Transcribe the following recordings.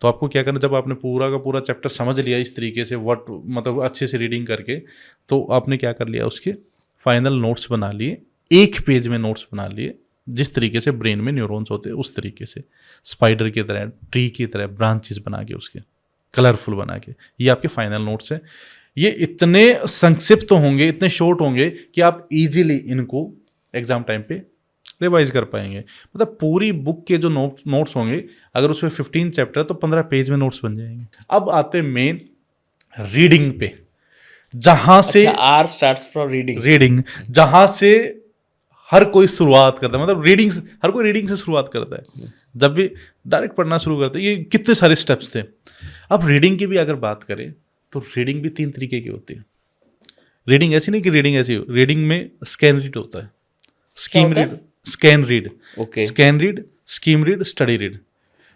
तो आपको क्या करना, जब आपने पूरा का पूरा चैप्टर समझ लिया इस तरीके से व्हाट मतलब अच्छे से रीडिंग करके, तो आपने क्या कर लिया, उसके फाइनल नोट्स बना लिए, एक पेज में नोट्स बना लिए, जिस तरीके से ब्रेन में न्यूरॉन्स होते हैं उस तरीके से, स्पाइडर की तरह, ट्री की तरह ब्रांचेस बना के उसके कलरफुल बना के, ये आपके फाइनल नोट्स हैं। ये इतने संक्षिप्त होंगे, इतने शॉर्ट होंगे कि आप इजीली इनको एग्जाम टाइम पे रिवाइज कर पाएंगे। मतलब पूरी बुक के जो नोट्स होंगे, अगर उसमें 15 चैप्टर तो 15 पेज में नोट्स बन जाएंगे। अब आते मेन रीडिंग पे, जहां से आर स्टार्ट्स फ्रॉम रीडिंग, जहां से हर कोई शुरुआत करता है, मतलब रीडिंग, हर कोई रीडिंग से शुरुआत करता है जब भी डायरेक्ट पढ़ना शुरू करते हैं। ये कितने सारे स्टेप्स थे। अब रीडिंग की भी अगर बात करें तो रीडिंग भी 3 तरीके की होती है। रीडिंग ऐसी नहीं कि रीडिंग ऐसी हो, रीडिंग में स्कैन रीड होता है, scheme read, scan read, scan read, scheme read, study read.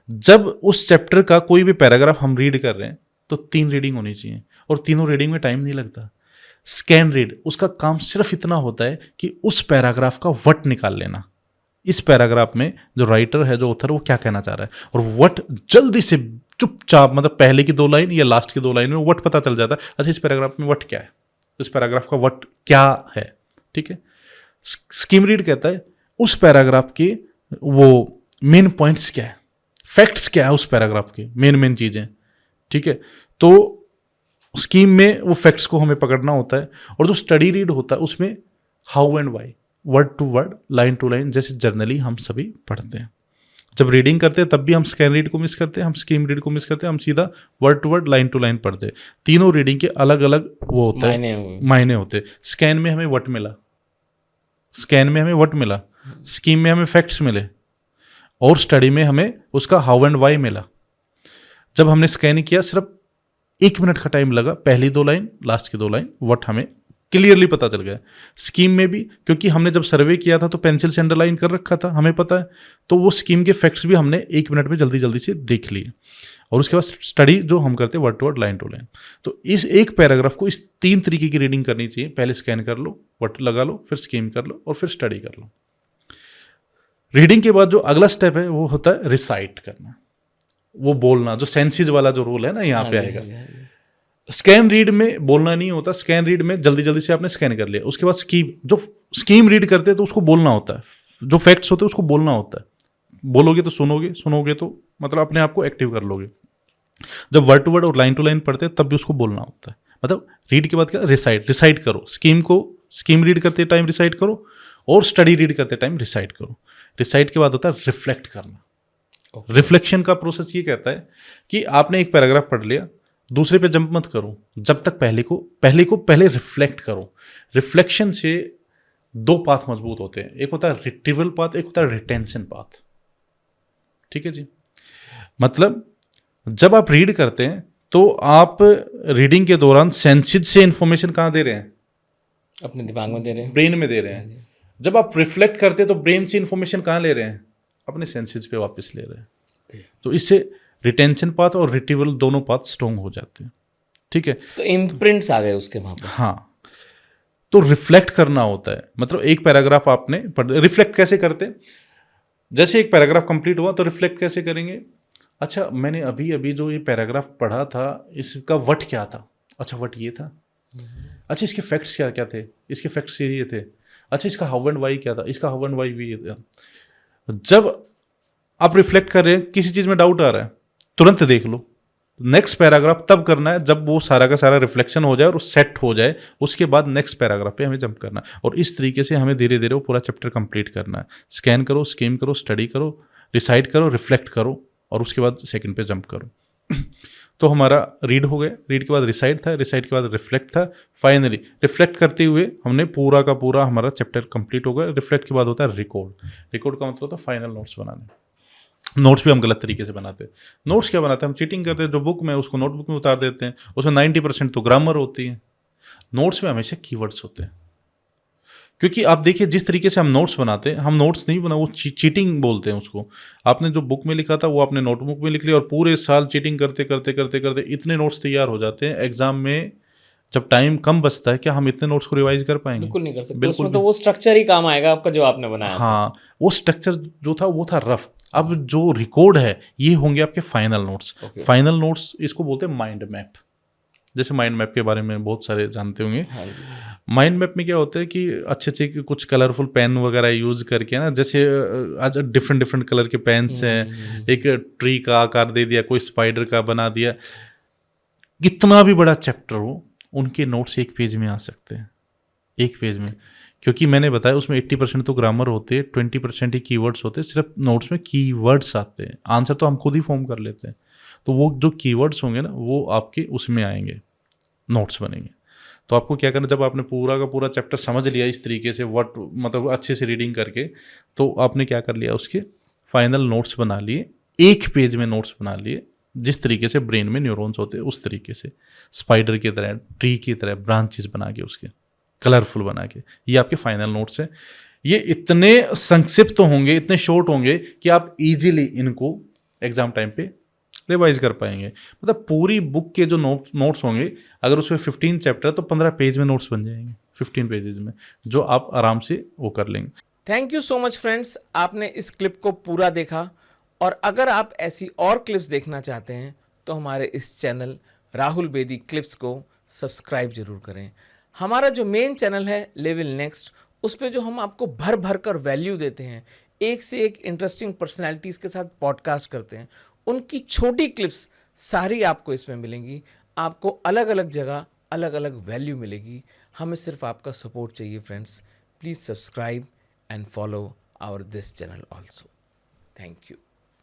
जब उस चैप्टर का कोई भी पैराग्राफ हम रीड कर रहे हैं तो 3 रीडिंग होनी चाहिए, और तीनों रीडिंग में टाइम नहीं लगता। स्कैन रीड, उसका काम सिर्फ इतना होता है कि उस पैराग्राफ का वट निकाल लेना, इस पैराग्राफ में जो राइटर है, जो ऑथर, वो क्या कहना चाह रहा है, और वट जल्दी से चुपचाप, मतलब पहले की 2 लाइन या लास्ट की 2 लाइन में वट पता चल जाता है। अच्छा, इस पैराग्राफ में वट क्या है, इस पैराग्राफ का वट क्या है, ठीक है। स्कीम रीड कहता है उस पैराग्राफ के वो मेन पॉइंट्स क्या है, फैक्ट्स क्या है उस पैराग्राफ के, मेन चीजें, ठीक है। तो स्कीम में वो फैक्ट्स को हमें पकड़ना होता है। और जो स्टडी रीड होता है उसमें how and why, word to word, line to line, जैसे जर्नली हम सभी पढ़ते हैं। जब रीडिंग करते हैं तब भी हम स्कैन रीड को मिस करते हैं, हम स्कीम रीड को मिस करते हैं, हम सीधा word to word, line to line पढ़ते हैं। तीनों रीडिंग के अलग अलग वो होता है, मायने होते हैं। स्कैन में हमें वट मिला, स्कैन में हमें वट मिला, स्कीम में हमें फैक्ट्स मिले, और स्टडी में हमें उसका हाउ एंड वाई मिला। जब हमने स्कैन किया सिर्फ 1 मिनट का टाइम लगा, पहली 2 लाइन, लास्ट की 2 लाइन, वट हमें क्लियरली पता चल गया। स्कीम में भी, क्योंकि हमने जब सर्वे किया था तो पेंसिल से अंडरलाइन कर रखा था, हमें पता है, तो वो स्कीम के फैक्ट्स भी हमने 1 मिनट में जल्दी जल्दी से देख लिए। और उसके बाद स्टडी जो हम करते हैं word to word, line to line. तो इस एक पैराग्राफ को इस 3 तरीके की रीडिंग करनी चाहिए। पहले स्कैन कर लो, वट लगा लो, फिर स्कीम कर लो, और फिर स्टडी कर लो। रीडिंग के बाद जो अगला स्टेप है वो होता है रिसाइट करना, वो बोलना, जो सेंसेस वाला जो रूल है ना, यहाँ पे आएगा। स्कैन रीड में बोलना नहीं होता, स्कैन रीड में जल्दी जल्दी से आपने स्कैन कर लिया। उसके बाद स्कीम, जो स्कीम रीड करते हैं तो उसको बोलना होता है, जो फैक्ट्स होते हैं उसको बोलना होता है। बोलोगे तो सुनोगे, सुनोगे तो मतलब अपने आप को एक्टिव कर लोगे। जब वर्ड टू वर्ड और लाइन टू लाइन पढ़ते हैं तब भी उसको बोलना होता है। मतलब रीड के बाद क्या, रिसाइट करो। स्कीम को, स्कीम रीड करते टाइम रिसाइट करो, और स्टडी रीड करते टाइम रिसाइट करो। रिसाइट के बाद होता है रिफ्लेक्ट करना। रिफ्लेक्शन का प्रोसेस ये कहता है कि आपने एक पैराग्राफ पढ़ लिया, दूसरे पे जंप मत करो, जब तक पहले रिफ्लेक्ट करो। रिफ्लेक्शन से 2 पाथ मजबूत होते हैं, एक होता है रिट्रीवल पाथ, एक होता है रिटेंशन पाथ, ठीक है जी। मतलब जब आप रीड करते हैं तो आप रीडिंग के दौरान सेंसेस से इंफॉर्मेशन कहाँ दे रहे हैं, अपने दिमाग में दे रहे हैं, ब्रेन में दे रहे हैं। जब आप रिफ्लेक्ट करते हैं तो ब्रेन से इंफॉर्मेशन कहाँ ले रहे हैं, अपने सेंसेस पे वापस ले रहे हैं। तो इससे रिटेंशन पाथ और रिट्रीवल दोनों पाथ स्ट्रॉन्ग हो जाते हैं, ठीक है। तो इम्प्रिंट्स आ गए उसके वहां पर। हाँ, तो रिफ्लेक्ट करना होता है। मतलब एक पैराग्राफ आपने रिफ्लेक्ट कैसे करते हैं, जैसे एक पैराग्राफ कंप्लीट हुआ तो रिफ्लेक्ट कैसे करेंगे। अच्छा, मैंने अभी अभी जो ये पैराग्राफ पढ़ा था इसका वट क्या था, अच्छा वट ये था, अच्छा इसके फैक्ट्स क्या क्या थे, इसके फैक्ट्स ये थे, अच्छा इसका हाउ एंड वाई क्या था, इसका हाउ एंड वाई भी ये था। जब आप रिफ्लेक्ट कर रहे हैं, किसी चीज में डाउट आ रहा है, तुरंत देख लो। नेक्स्ट पैराग्राफ तब करना है जब वो सारा का सारा रिफ्लेक्शन हो जाए और सेट हो जाए, उसके बाद नेक्स्ट पैराग्राफ पे हमें जंप करना है। और इस तरीके से हमें धीरे धीरे वो पूरा चैप्टर कंप्लीट करना है। स्कैन करो, स्कीम करो, स्टडी करो, रिसाइट करो, रिफ्लेक्ट करो, और उसके बाद सेकंड पे जंप करो। तो हमारा रीड हो गया, रीड के बाद रिसाइट था, रिसाइट के बाद रिफ्लेक्ट था। फाइनली रिफ्लेक्ट करते हुए हमने पूरा का पूरा हमारा चैप्टर कंप्लीट हो गया। रिफ्लेक्ट के बाद होता है रिकॉर्ड। रिकॉर्ड का मतलब होता है फाइनल नोट्स बनाने। नोट्स भी हम गलत तरीके से बनाते हैं। नोट्स क्या बनाते हैं, हम चीटिंग करते हैं, जो बुक में उसको नोटबुक में उतार देते हैं। उसमें 90% तो ग्रामर होती है। नोट्स में हमेशा कीवर्ड्स होते हैं। क्योंकि आप देखिए जिस तरीके से हम नोट्स बनाते हैं, हम नोट्स नहीं बना, वो चीटिंग बोलते हैं उसको। आपने जो बुक में लिखा था वो आपने नोटबुक में लिख लिया, और पूरे साल चीटिंग करते करते करते करते इतने नोट्स तैयार हो जाते हैं, एग्जाम में जब टाइम कम बचता है, क्या हम इतने नोट्स को रिवाइज कर पाएंगे? बिल्कुल नहीं कर सकते, बिल्कुल उसमें तो वो स्ट्रक्चर ही काम आएगा आपका जो आपने बनाया था। हाँ, वो स्ट्रक्चर जो था वो था रफ। अब जो रिकॉर्ड है ये होंगे आपके final notes. Okay. Final notes इसको बोलते हैं माइंड मैप। जैसे माइंड मैप के बारे में बहुत सारे जानते होंगे। हाँ जी। माइंड मैप में क्या होता है कि अच्छे अच्छे कुछ कलरफुल पेन वगैरह यूज करके ना, जैसे आज डिफरेंट डिफरेंट कलर के पेन्स हैं, एक ट्री का आकार दे दिया, कोई स्पाइडर का बना दिया, कितना भी बड़ा चैप्टर हो उनके नोट्स एक पेज में आ सकते हैं, एक पेज में। क्योंकि मैंने बताया उसमें 80% तो ग्रामर होते हैं, 20% ही कीवर्ड्स होते हैं। सिर्फ नोट्स में कीवर्ड्स आते हैं, आंसर तो हम खुद ही फॉर्म कर लेते हैं। तो वो जो कीवर्ड्स होंगे ना वो आपके उसमें आएंगे, नोट्स बनेंगे। तो आपको क्या करना, जब आपने पूरा का पूरा चैप्टर समझ लिया इस तरीके से, व्हाट मतलब अच्छे से रीडिंग करके, तो आपने क्या कर लिया, उसके फाइनल नोट्स बना लिए, एक पेज में नोट्स बना लिए, जिस तरीके से ब्रेन में न्यूरॉन्स होते हैं उस तरीके से, स्पाइडर की तरह, ट्री की तरह ब्रांचेस बना के, उसके कलरफुल बना के, ये आपके फाइनल नोट्स हैं। ये इतने संक्षिप्त तो होंगे, इतने शॉर्ट होंगे कि आप इजीली इनको एग्जाम टाइम पे रिवाइज कर पाएंगे। मतलब पूरी बुक के जो नोट्स होंगे, अगर उसमें 15 चैप्टर तो 15 पेज में नोट्स बन जाएंगे, 15 पेजेस में, जो आप आराम से वो कर लेंगे। Thank you so much friends, आपने इस क्लिप को पूरा देखा। और अगर आप ऐसी और क्लिप्स देखना चाहते हैं तो हमारे इस चैनल राहुल बेदी क्लिप्स को सब्सक्राइब जरूर करें। हमारा जो मेन चैनल है लेवल नेक्स्ट, उस पे जो हम आपको भर भर कर वैल्यू देते हैं, एक से एक इंटरेस्टिंग पर्सनैलिटीज़ के साथ पॉडकास्ट करते हैं, उनकी छोटी क्लिप्स सारी आपको इसमें मिलेंगी। आपको अलग अलग जगह अलग अलग वैल्यू मिलेगी। हमें सिर्फ आपका सपोर्ट चाहिए friends. Please subscribe and follow our this channel also. Thank you.